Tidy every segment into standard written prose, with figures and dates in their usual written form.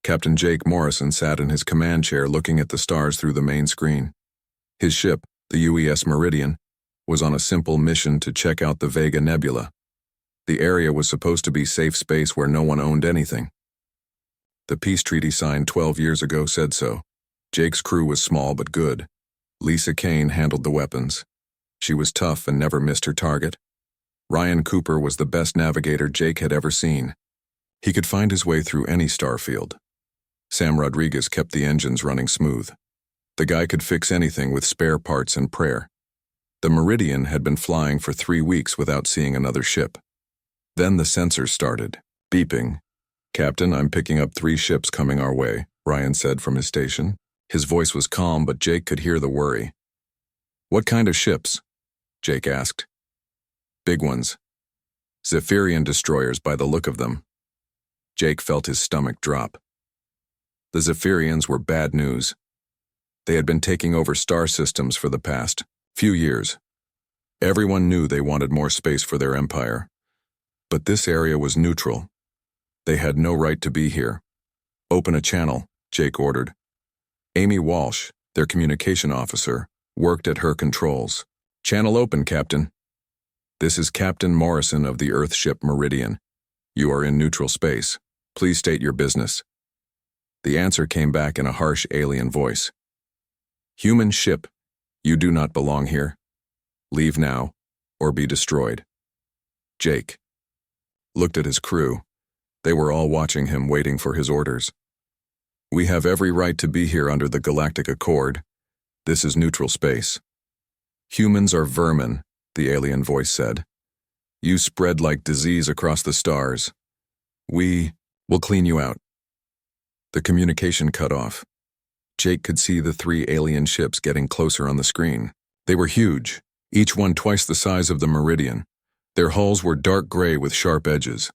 Captain Jake Morrison sat in his command chair looking at the stars through the main screen. His ship, the UES Meridian, was on a simple mission to check out the Vega Nebula. The area was supposed to be safe space where no one owned anything. The peace treaty signed 12 years ago said so. Jake's crew was small but good. Lisa Kane handled the weapons. She was tough and never missed her target. Ryan Cooper was the best navigator Jake had ever seen. He could find his way through any star field. Sam Rodriguez kept the engines running smooth. The guy could fix anything with spare parts and prayer. The Meridian had been flying for 3 weeks without seeing another ship. Then the sensors started, beeping. "Captain, I'm picking up 3 ships coming our way," Ryan said from his station. His voice was calm, but Jake could hear the worry. "What kind of ships?" Jake asked. "Big ones. Zephyrian destroyers by the look of them." Jake felt his stomach drop. The Zephyrians were bad news. They had been taking over star systems for the past few years. Everyone knew they wanted more space for their empire. But this area was neutral. They had no right to be here. "Open a channel," Jake ordered. Amy Walsh, their communication officer, worked at her controls. "Channel open, Captain." "This is Captain Morrison of the Earth ship Meridian. You are in neutral space. Please state your business." The answer came back in a harsh alien voice. "Human ship, you do not belong here. Leave now, or be destroyed." Jake looked at his crew. They were all watching him, waiting for his orders. "We have every right to be here under the Galactic Accord. This is neutral space." "Humans are vermin," the alien voice said. "You spread like disease across the stars. We will clean you out." The communication cut off. Jake could see the 3 alien ships getting closer on the screen. They were huge, each one twice the size of the Meridian. Their hulls were dark gray with sharp edges.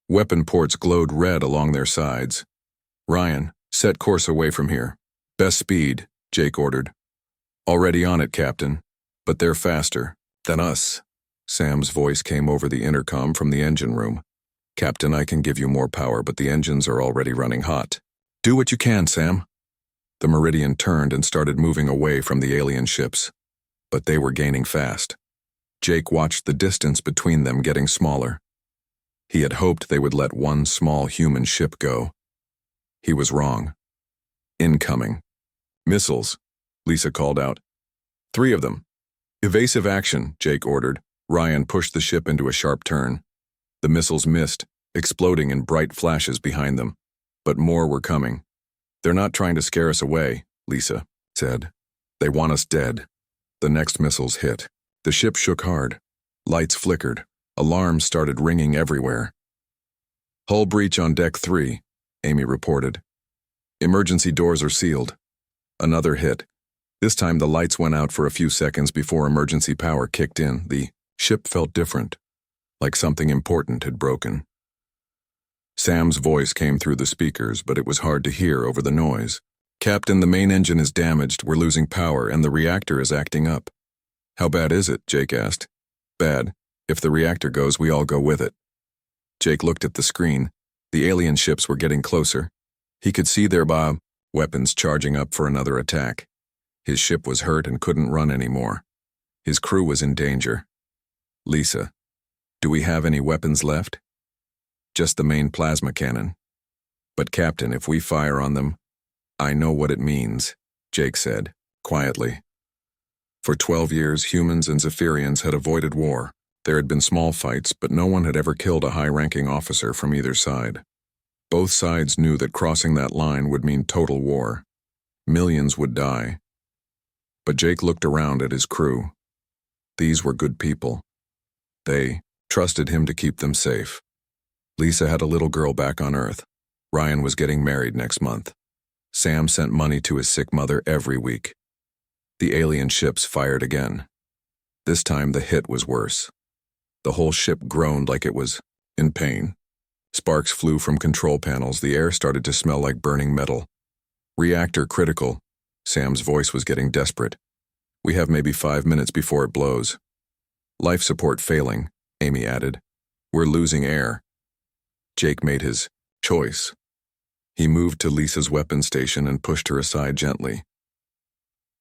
Weapon ports glowed red along their sides. "Ryan, set course away from here. Best speed," Jake ordered. "Already on it, Captain. But they're faster than us." Sam's voice came over the intercom from the engine room. "Captain, I can give you more power, but the engines are already running hot." "Do what you can, Sam." The Meridian turned and started moving away from the alien ships. But they were gaining fast. Jake watched the distance between them getting smaller. He had hoped they would let one small human ship go. He was wrong. "Incoming." "Missiles," Lisa called out. 3 of them. "Evasive action," Jake ordered. Ryan pushed the ship into a sharp turn. The missiles missed, exploding in bright flashes behind them. But more were coming. "They're not trying to scare us away," Lisa said. "They want us dead." The next missiles hit. The ship shook hard. Lights flickered. Alarms started ringing everywhere. "Hull breach on deck 3, Amy reported. "Emergency doors are sealed." Another hit. This time the lights went out for a few seconds before emergency power kicked in. The ship felt different, like something important had broken. Sam's voice came through the speakers, but it was hard to hear over the noise. "Captain, the main engine is damaged, we're losing power, and the reactor is acting up." "How bad is it?" Jake asked. "Bad. If the reactor goes, we all go with it." Jake looked at the screen. The alien ships were getting closer. He could see their weapons charging up for another attack. His ship was hurt and couldn't run anymore. His crew was in danger. "Lisa, do we have any weapons left?" "Just the main plasma cannon." "But Captain, if we fire on them..." "I know what it means," Jake said, quietly. For 12 years, humans and Zephyrians had avoided war. There had been small fights, but no one had ever killed a high-ranking officer from either side. Both sides knew that crossing that line would mean total war. Millions would die. But Jake looked around at his crew. These were good people. They trusted him to keep them safe. Lisa had a little girl back on Earth. Ryan was getting married next month. Sam sent money to his sick mother every week. The alien ships fired again. This time the hit was worse. The whole ship groaned like it was in pain. Sparks flew from control panels. The air started to smell like burning metal. "Reactor critical." Sam's voice was getting desperate. "We have maybe 5 minutes before it blows." "Life support failing," Amy added. "We're losing air." Jake made his choice. He moved to Lisa's weapon station and pushed her aside gently.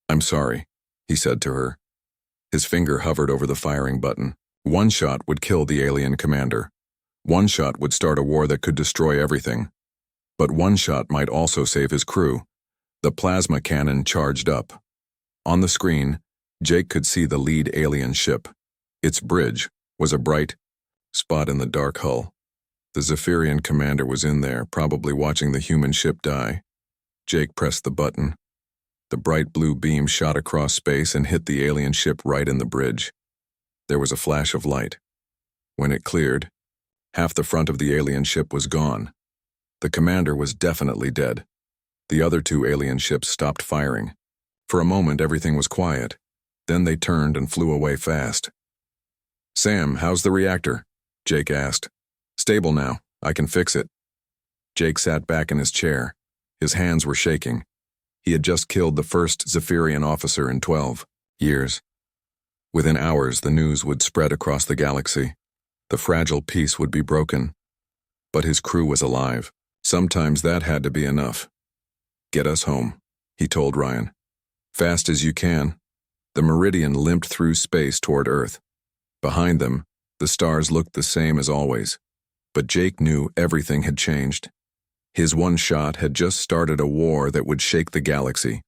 "I'm sorry," he said to her. His finger hovered over the firing button. One shot would kill the alien commander. One shot would start a war that could destroy everything. But one shot might also save his crew. The plasma cannon charged up. On the screen, Jake could see the lead alien ship. Its bridge was a bright spot in the dark hull. The Zephyrian commander was in there, probably watching the human ship die. Jake pressed the button. The bright blue beam shot across space and hit the alien ship right in the bridge. There was a flash of light. When it cleared, half the front of the alien ship was gone. The commander was definitely dead. The other two alien ships stopped firing. For a moment, everything was quiet. Then they turned and flew away fast. "Sam, how's the reactor?" Jake asked. "Stable now. I can fix it." Jake sat back in his chair. His hands were shaking. He had just killed the first Zephyrian officer in 12 years. Within hours, the news would spread across the galaxy. The fragile peace would be broken. But his crew was alive. Sometimes that had to be enough. "Get us home," he told Ryan. "Fast as you can." The Meridian limped through space toward Earth. Behind them, the stars looked the same as always. But Jake knew everything had changed. His one shot had just started a war that would shake the galaxy.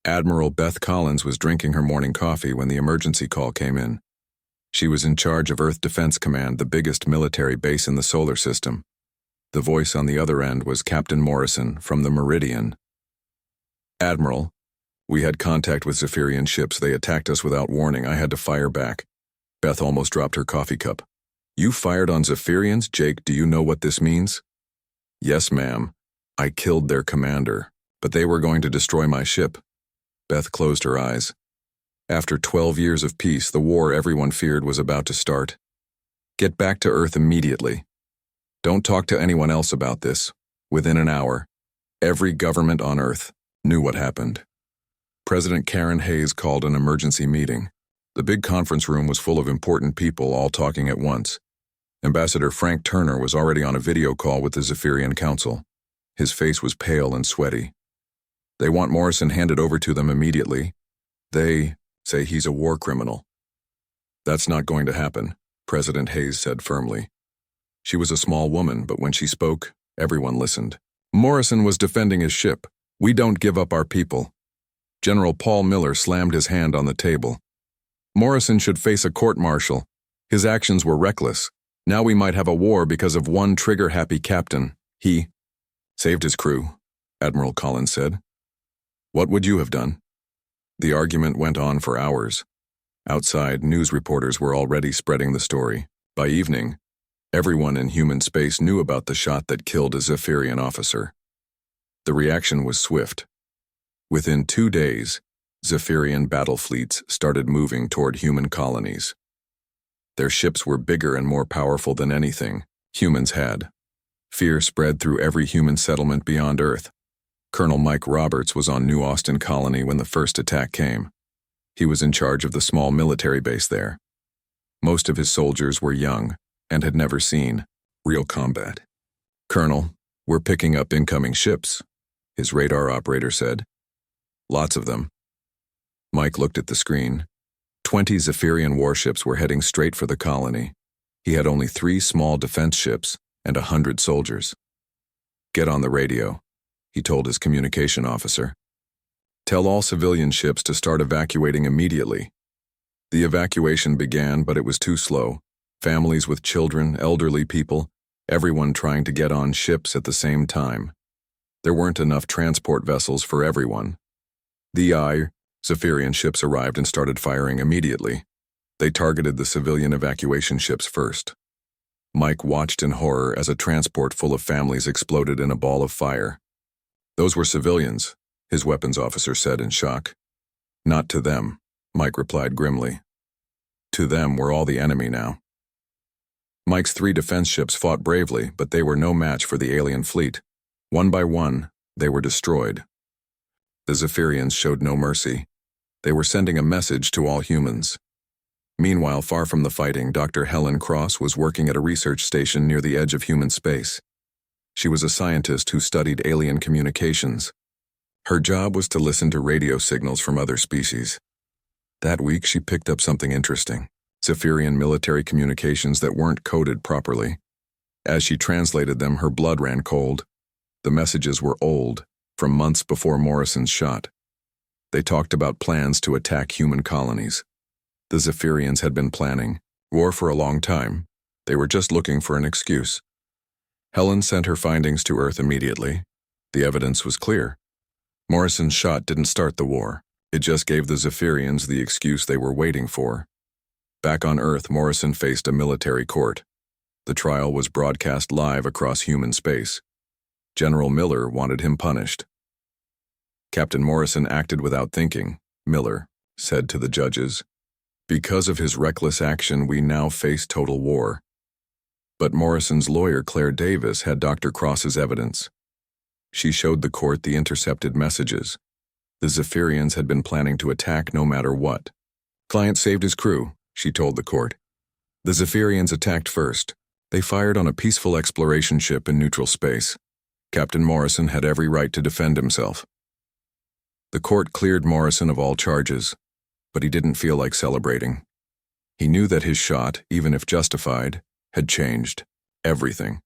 Admiral Beth Collins was drinking her morning coffee when the emergency call came in. She was in charge of Earth Defense Command, the biggest military base in the solar system. The voice on the other end was Captain Morrison from the Meridian. "Admiral, we had contact with Zephyrian ships. They attacked us without warning. I had to fire back." Beth almost dropped her coffee cup. "You fired on Zephyrians? Jake, do you know what this means?" "Yes, ma'am. I killed their commander, but they were going to destroy my ship." Beth closed her eyes. After 12 years of peace, the war everyone feared was about to start. "Get back to Earth immediately. Don't talk to anyone else about this." Within an hour, every government on Earth knew what happened. President Karen Hayes called an emergency meeting. The big conference room was full of important people all talking at once. Ambassador Frank Turner was already on a video call with the Zephyrian Council. His face was pale and sweaty. "They want Morrison handed over to them immediately. They say he's a war criminal." "That's not going to happen," President Hayes said firmly. She was a small woman, but when she spoke, everyone listened. "Morrison was defending his ship. We don't give up our people." General Paul Miller slammed his hand on the table. "Morrison should face a court-martial. His actions were reckless. Now we might have a war because of one trigger-happy captain. He saved his crew," Admiral Collins said. "What would you have done?" The argument went on for hours. Outside, news reporters were already spreading the story. By evening, everyone in human space knew about the shot that killed a Zephyrian officer. The reaction was swift. Within 2 days, Zephyrian battle fleets started moving toward human colonies. Their ships were bigger and more powerful than anything humans had. Fear spread through every human settlement beyond Earth. Colonel Mike Roberts was on New Austin Colony when the first attack came. He was in charge of the small military base there. Most of his soldiers were young and had never seen real combat. "Colonel, we're picking up incoming ships," his radar operator said. "Lots of them." Mike looked at the screen. 20 Zephyrian warships were heading straight for the colony. He had only 3 small defense ships and 100 soldiers. "Get on the radio," he told his communication officer. "Tell all civilian ships to start evacuating immediately." The evacuation began, but it was too slow. Families with children, elderly people, everyone trying to get on ships at the same time. There weren't enough transport vessels for everyone. The Zephyrian ships arrived and started firing immediately. They targeted the civilian evacuation ships first. Mike watched in horror as a transport full of families exploded in a ball of fire. "Those were civilians," his weapons officer said in shock. "Not to them," Mike replied grimly. "To them, we're all the enemy now." Mike's 3 defense ships fought bravely, but they were no match for the alien fleet. One by one, they were destroyed. The Zephyrians showed no mercy. They were sending a message to all humans. Meanwhile, far from the fighting, Dr. Helen Cross was working at a research station near the edge of human space. She was a scientist who studied alien communications. Her job was to listen to radio signals from other species. That week, she picked up something interesting: Zephyrian military communications that weren't coded properly. As she translated them, her blood ran cold. The messages were old, from months before Morrison's shot. They talked about plans to attack human colonies. The Zephyrians had been planning war for a long time. They were just looking for an excuse. Helen sent her findings to Earth immediately. The evidence was clear. Morrison's shot didn't start the war. It just gave the Zephyrians the excuse they were waiting for. Back on Earth, Morrison faced a military court. The trial was broadcast live across human space. General Miller wanted him punished. Captain Morrison acted without thinking, Miller said to the judges. Because of his reckless action, we now face total war. But Morrison's lawyer, Claire Davis, had Dr. Cross's evidence. She showed the court the intercepted messages. The Zephyrians had been planning to attack no matter what. Client saved his crew, she told the court. The Zephyrians attacked first. They fired on a peaceful exploration ship in neutral space. Captain Morrison had every right to defend himself. The court cleared Morrison of all charges, but he didn't feel like celebrating. He knew that his shot, even if justified, had changed everything.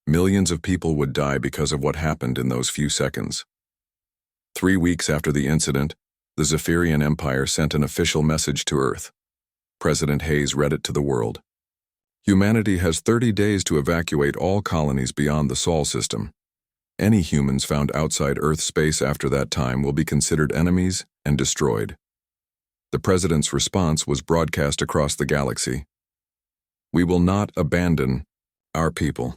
Millions of people would die because of what happened in those few seconds. 3 weeks after the incident, the Zephyrian Empire sent an official message to Earth. President Hayes read it to the world. Humanity has 30 days to evacuate all colonies beyond the Sol system. Any humans found outside Earth space after that time will be considered enemies and destroyed. The president's response was broadcast across the galaxy. We will not abandon our people.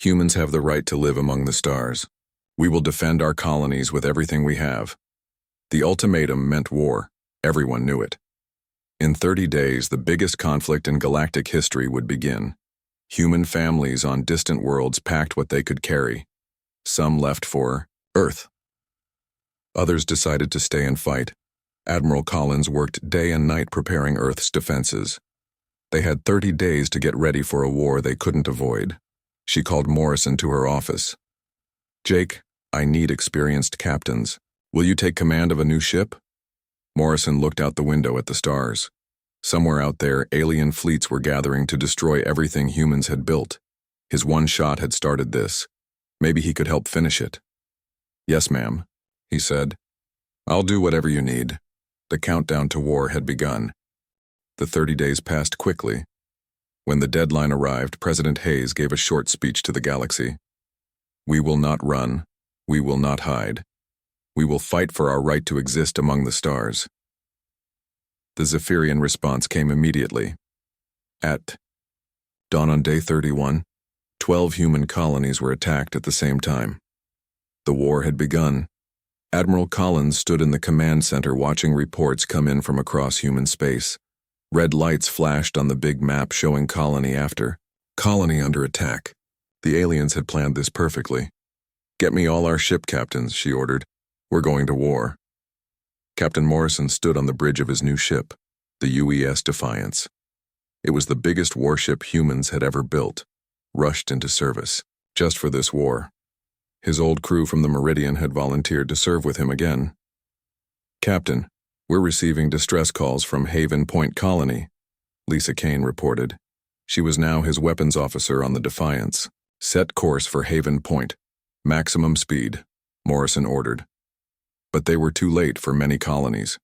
Humans have the right to live among the stars. We will defend our colonies with everything we have. The ultimatum meant war. Everyone knew it. In 30 days, the biggest conflict in galactic history would begin. Human families on distant worlds packed what they could carry. Some left for Earth. Others decided to stay and fight. Admiral Collins worked day and night preparing Earth's defenses. They had 30 days to get ready for a war they couldn't avoid. She called Morrison to her office. Jake, I need experienced captains. Will you take command of a new ship? Morrison looked out the window at the stars. Somewhere out there, alien fleets were gathering to destroy everything humans had built. His one shot had started this. Maybe he could help finish it. Yes, ma'am, he said. I'll do whatever you need. The countdown to war had begun. The 30 days passed quickly. When the deadline arrived, President Hayes gave a short speech to the galaxy. We will not run. We will not hide. We will fight for our right to exist among the stars. The Zephyrian response came immediately. At dawn on day 31, 12 human colonies were attacked at the same time. The war had begun. Admiral Collins stood in the command center watching reports come in from across human space. Red lights flashed on the big map showing colony after colony under attack. The aliens had planned this perfectly. Get me all our ship captains, she ordered. We're going to war. Captain Morrison stood on the bridge of his new ship, the UES Defiance. It was the biggest warship humans had ever built, rushed into service, just for this war. His old crew from the Meridian had volunteered to serve with him again. Captain, we're receiving distress calls from Haven Point Colony, Lisa Kane reported. She was now his weapons officer on the Defiance. Set course for Haven Point. Maximum speed, Morrison ordered. But they were too late for many colonies.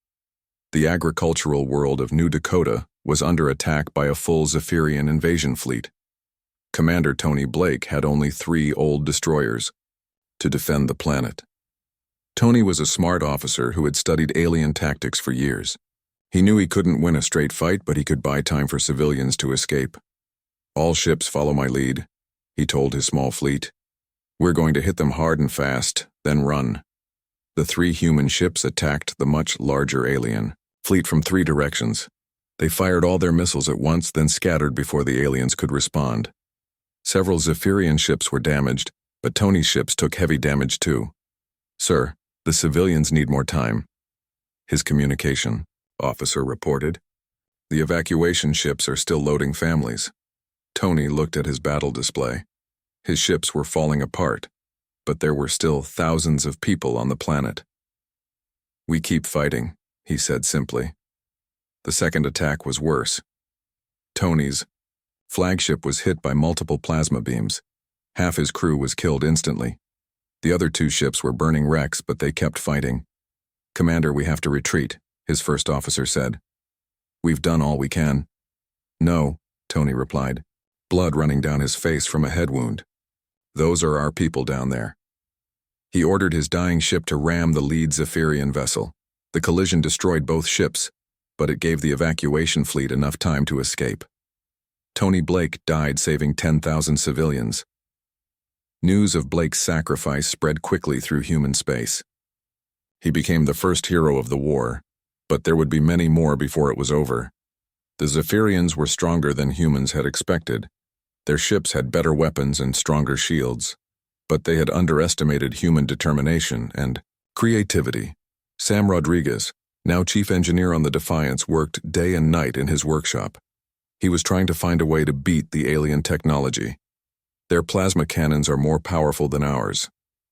The agricultural world of New Dakota was under attack by a full Zephyrian invasion fleet. Commander Tony Blake had only 3 old destroyers to defend the planet. Tony was a smart officer who had studied alien tactics for years. He knew he couldn't win a straight fight, but he could buy time for civilians to escape. All ships follow my lead, he told his small fleet. We're going to hit them hard and fast, then run. The 3 human ships attacked the much larger alien fleet from 3 directions. They fired all their missiles at once, then scattered before the aliens could respond. Several Zephyrian ships were damaged, but Tony's ships took heavy damage too. Sir, the civilians need more time. His communication officer reported. The evacuation ships are still loading families. Tony looked at his battle display. His ships were falling apart, but there were still thousands of people on the planet. "We keep fighting," he said simply. The second attack was worse. Tony's flagship was hit by multiple plasma beams. Half his crew was killed instantly. The other two ships were burning wrecks, but they kept fighting. "Commander, we have to retreat," his first officer said. "We've done all we can." "No," Tony replied, blood running down his face from a head wound. "Those are our people down there." He ordered his dying ship to ram the lead Zephyrian vessel. The collision destroyed both ships, but it gave the evacuation fleet enough time to escape. Tony Blake died, saving 10,000 civilians. News of Blake's sacrifice spread quickly through human space. He became the first hero of the war, but there would be many more before it was over. The Zephyrians were stronger than humans had expected. Their ships had better weapons and stronger shields, but they had underestimated human determination and creativity. Sam Rodriguez, now chief engineer on the Defiance, worked day and night in his workshop. He was trying to find a way to beat the alien technology. "Their plasma cannons are more powerful than ours,"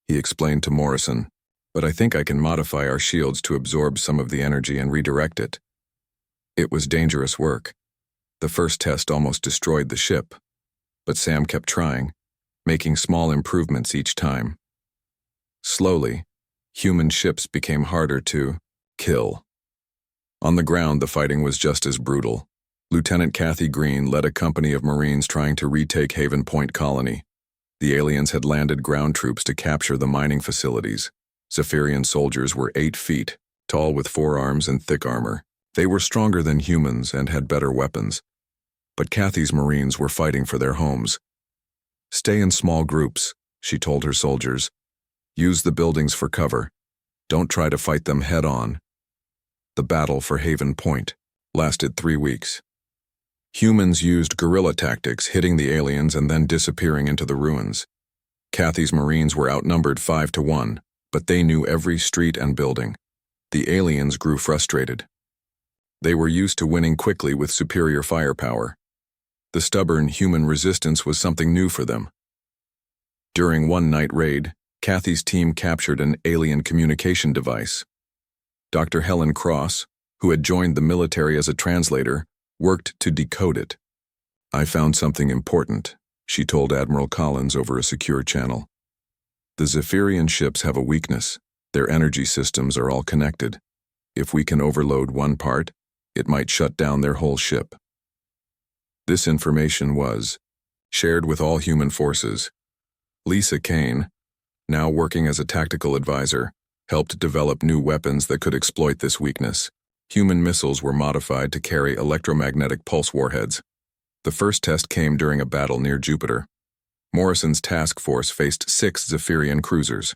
he explained to Morrison, "but I think I can modify our shields to absorb some of the energy and redirect it." It was dangerous work. The first test almost destroyed the ship, but Sam kept trying, making small improvements each time. Slowly, human ships became harder to kill. On the ground, the fighting was just as brutal. Lieutenant Kathy Green led a company of Marines trying to retake Haven Point Colony. The aliens had landed ground troops to capture the mining facilities. Zephyrian soldiers were 8 feet, tall with forearms and thick armor. They were stronger than humans and had better weapons. But Kathy's Marines were fighting for their homes. "Stay in small groups," she told her soldiers. "Use the buildings for cover. Don't try to fight them head-on." The battle for Haven Point lasted 3 weeks. Humans used guerrilla tactics, hitting the aliens and then disappearing into the ruins. Kathy's Marines were outnumbered 5 to 1, but they knew every street and building. The aliens grew frustrated. They were used to winning quickly with superior firepower. The stubborn human resistance was something new for them. During one night raid, Kathy's team captured an alien communication device. Dr. Helen Cross, who had joined the military as a translator, worked to decode it. "I found something important," she told Admiral Collins over a secure channel. "The Zephyrian ships have a weakness. Their energy systems are all connected. If we can overload one part, it might shut down their whole ship." This information was shared with all human forces. Lisa Kane, now working as a tactical advisor, helped develop new weapons that could exploit this weakness. Human missiles were modified to carry electromagnetic pulse warheads. The first test came during a battle near Jupiter. Morrison's task force faced 6 Zephyrian cruisers.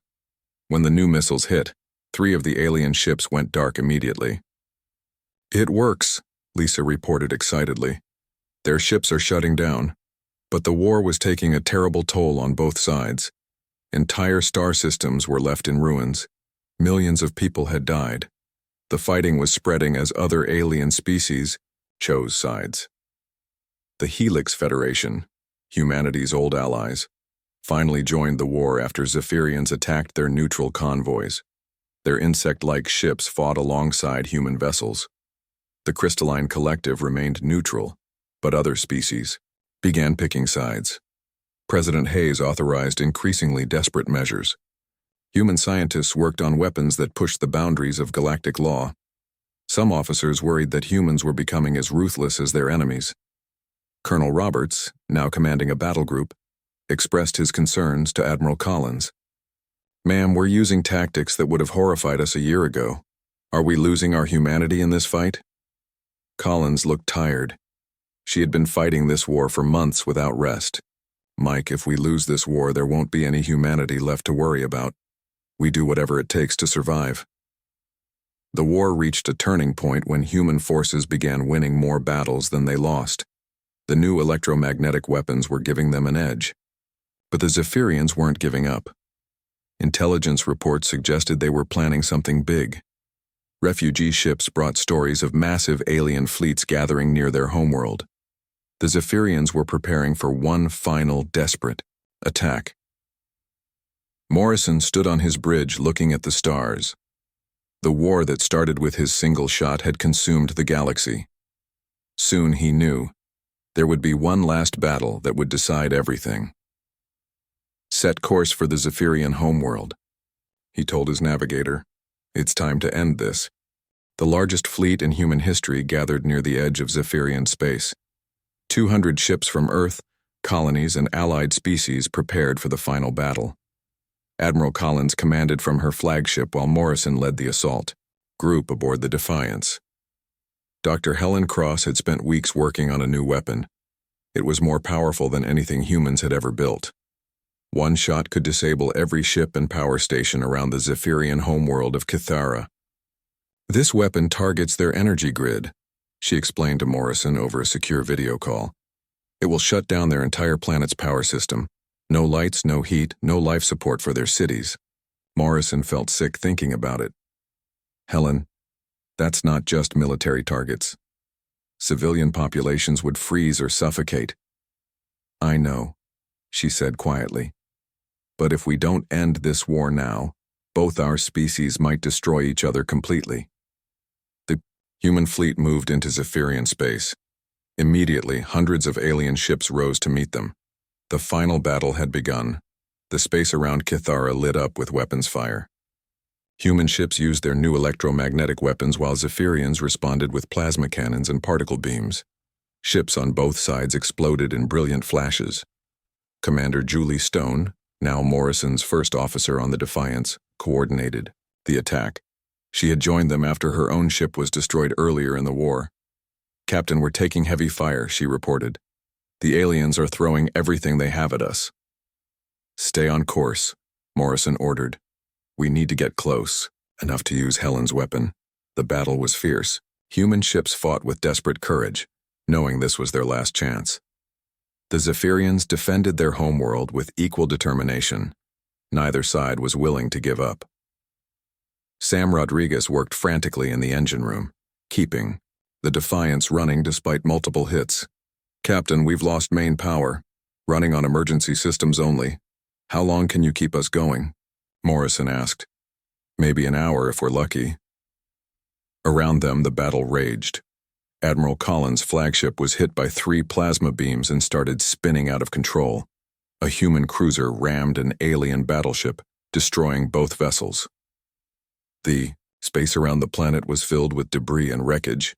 When the new missiles hit, 3 of the alien ships went dark immediately. "It works," Lisa reported excitedly. "Their ships are shutting down." But the war was taking a terrible toll on both sides. Entire star systems were left in ruins. Millions of people had died. The fighting was spreading as other alien species chose sides. The Helix Federation, humanity's old allies, finally joined the war after Zephyrians attacked their neutral convoys. Their insect-like ships fought alongside human vessels. The Crystalline Collective remained neutral, but other species began picking sides. President Hayes authorized increasingly desperate measures. Human scientists worked on weapons that pushed the boundaries of galactic law. Some officers worried that humans were becoming as ruthless as their enemies. Colonel Roberts, now commanding a battle group, expressed his concerns to Admiral Collins. "Ma'am, we're using tactics that would have horrified us a year ago. Are we losing our humanity in this fight?" Collins looked tired. She had been fighting this war for months without rest. "Mike, if we lose this war, there won't be any humanity left to worry about. We do whatever it takes to survive." The war reached a turning point when human forces began winning more battles than they lost. The new electromagnetic weapons were giving them an edge. But the Zephyrians weren't giving up. Intelligence reports suggested they were planning something big. Refugee ships brought stories of massive alien fleets gathering near their homeworld. The Zephyrians were preparing for one final desperate Attack. Morrison stood on his bridge looking at the stars. The war that started with his single shot had consumed the galaxy. Soon, he knew, there would be one last battle that would decide everything. Set course for the Zephyrian homeworld. He told his navigator, "It's time to end this." The largest fleet in human history gathered near the edge of Zephyrian space. 200 ships from Earth, colonies, and allied species prepared for the final battle. Admiral Collins commanded from her flagship while Morrison led the assault group aboard the Defiance. Dr. Helen Cross had spent weeks working on a new weapon. It was more powerful than anything humans had ever built. One shot could disable every ship and power station around the Zephyrian homeworld of Kithara. "This weapon targets their energy grid," she explained to Morrison over a secure video call. "It will shut down their entire planet's power system. No lights, no heat, no life support for their cities." Morrison felt sick thinking about it. "Helen, that's not just military targets. Civilian populations would freeze or suffocate." "I know," she said quietly. "But if we don't end this war now, both our species might destroy each other completely." The human fleet moved into Zephyrian space. Immediately, hundreds of alien ships rose to meet them. The final battle had begun. The space around Kithara lit up with weapons fire. Human ships used their new electromagnetic weapons while Zephyrians responded with plasma cannons and particle beams. Ships on both sides exploded in brilliant flashes. Commander Julie Stone, now Morrison's first officer on the Defiance, coordinated the attack. She had joined them after her own ship was destroyed earlier in the war. "Captain, we're taking heavy fire," she reported. "The aliens are throwing everything they have at us." "Stay on course," Morrison ordered. "We need to get close, enough to use Helen's weapon." The battle was fierce. Human ships fought with desperate courage, knowing this was their last chance. The Zephyrians defended their homeworld with equal determination. Neither side was willing to give up. Sam Rodriguez worked frantically in the engine room, keeping the Defiance running despite multiple hits. "Captain, we've lost main power. Running on emergency systems only. How long can you keep us going?" Morrison asked. "Maybe an hour if we're lucky." Around them, the battle raged. Admiral Collins' flagship was hit by 3 plasma beams and started spinning out of control. A human cruiser rammed an alien battleship, destroying both vessels. The space around the planet was filled with debris and wreckage.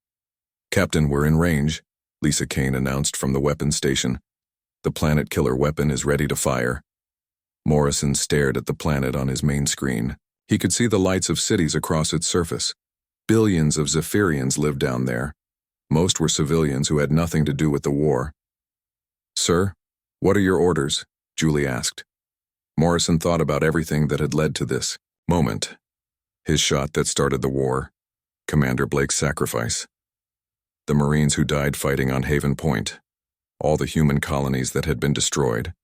"Captain, we're in range," Lisa Kane announced from the weapons station. "The planet killer weapon is ready to fire." Morrison stared at the planet on his main screen. He could see the lights of cities across its surface. Billions of Zephyrians lived down there. Most were civilians who had nothing to do with the war. "Sir, what are your orders?" Julie asked. Morrison thought about everything that had led to this moment. His shot that started the war. Commander Blake's sacrifice. The Marines who died fighting on Haven Point. All the human colonies that had been destroyed.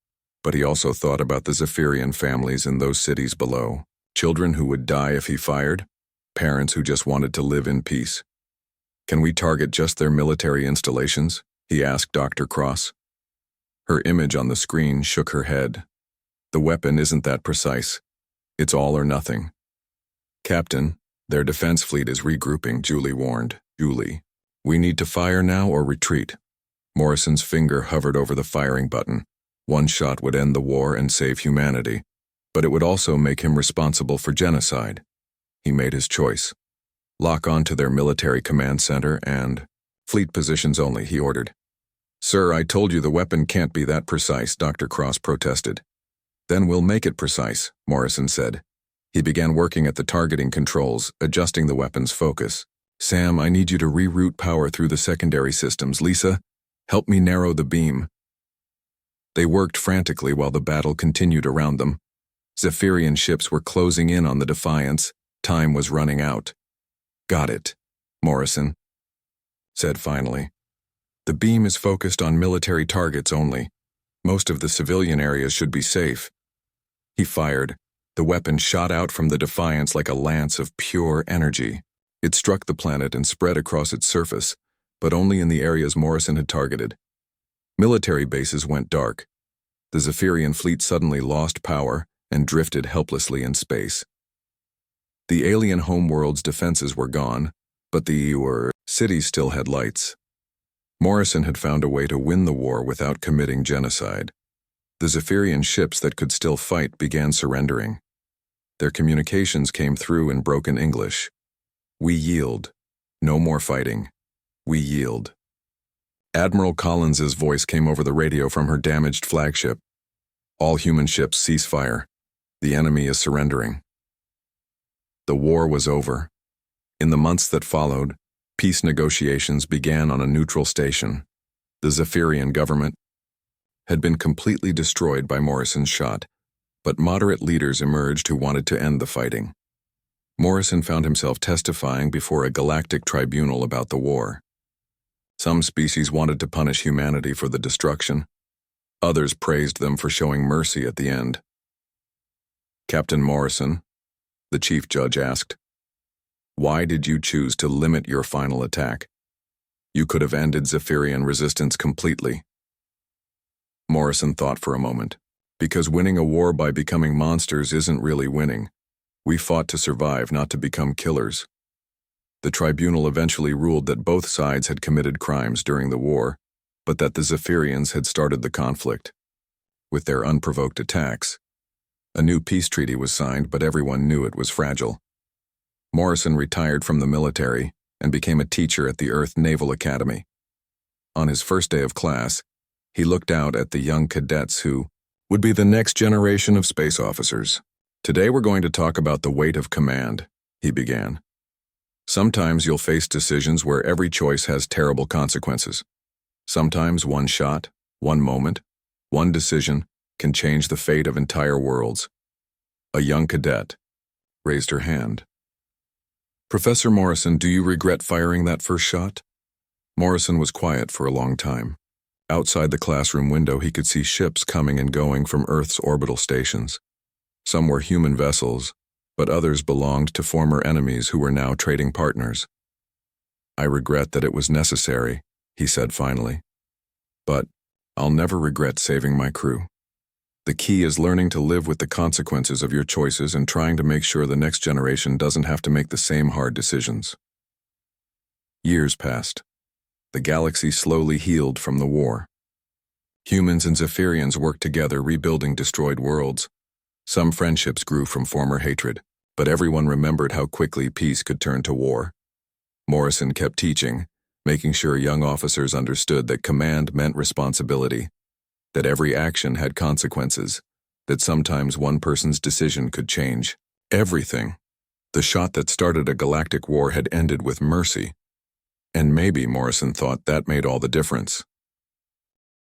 But he also thought about the Zephyrian families in those cities below. Children who would die if he fired. Parents who just wanted to live in peace. "Can we target just their military installations?" he asked Dr. Cross. Her image on the screen shook her head. "The weapon isn't that precise. It's all or nothing." "Captain, their defense fleet is regrouping," Julie warned. "Julie, we need to fire now or retreat." Morrison's finger hovered over the firing button. One shot would end the war and save humanity, but it would also make him responsible for genocide. He made his choice. "Lock on to their military command center and fleet positions only," he ordered. "Sir, I told you the weapon can't be that precise," Dr. Cross protested. "Then we'll make it precise," Morrison said. He began working at the targeting controls, adjusting the weapon's focus. "Sam, I need you to reroute power through the secondary systems. Lisa, help me narrow the beam." They worked frantically while the battle continued around them. Zephyrian ships were closing in on the Defiance. Time was running out. "Got it," Morrison said finally. "The beam is focused on military targets only. Most of the civilian areas should be safe." He fired. The weapon shot out from the Defiance like a lance of pure energy. It struck the planet and spread across its surface, but only in the areas Morrison had targeted. Military bases went dark. The Zephyrian fleet suddenly lost power and drifted helplessly in space. The alien homeworld's defenses were gone, but the cities still had lights. Morrison had found a way to win the war without committing genocide. The Zephyrian ships that could still fight began surrendering. Their communications came through in broken English. "We yield. No more fighting. We yield." Admiral Collins's voice came over the radio from her damaged flagship. "All human ships cease fire. The enemy is surrendering." The war was over. In the months that followed, peace negotiations began on a neutral station. The Zephyrian government had been completely destroyed by Morrison's shot, but moderate leaders emerged who wanted to end the fighting. Morrison found himself testifying before a galactic tribunal about the war. Some species wanted to punish humanity for the destruction. Others praised them for showing mercy at the end. "Captain Morrison," the chief judge asked, "why did you choose to limit your final attack? You could have ended Zephyrian resistance completely." Morrison thought for a moment. "Because winning a war by becoming monsters isn't really winning. We fought to survive, not to become killers." The tribunal eventually ruled that both sides had committed crimes during the war, but that the Zephyrians had started the conflict. With their unprovoked attacks, a new peace treaty was signed, but everyone knew it was fragile. Morrison retired from the military and became a teacher at the Earth Naval Academy. On his first day of class, he looked out at the young cadets who would be the next generation of space officers. "Today we're going to talk about the weight of command," he began. "Sometimes you'll face decisions where every choice has terrible consequences. Sometimes one shot, one moment, one decision can change the fate of entire worlds." A young cadet raised her hand. "Professor Morrison, do you regret firing that first shot?" Morrison was quiet for a long time. Outside the classroom window, he could see ships coming and going from Earth's orbital stations. Some were human vessels, but others belonged to former enemies who were now trading partners. "I regret that it was necessary," he said finally. "But I'll never regret saving my crew. The key is learning to live with the consequences of your choices and trying to make sure the next generation doesn't have to make the same hard decisions." Years passed. The galaxy slowly healed from the war. Humans and Zephyrians worked together rebuilding destroyed worlds. Some friendships grew from former hatred, but everyone remembered how quickly peace could turn to war. Morrison kept teaching, making sure young officers understood that command meant responsibility, that every action had consequences, that sometimes one person's decision could change everything. The shot that started a galactic war had ended with mercy. And maybe, Morrison thought, that made all the difference.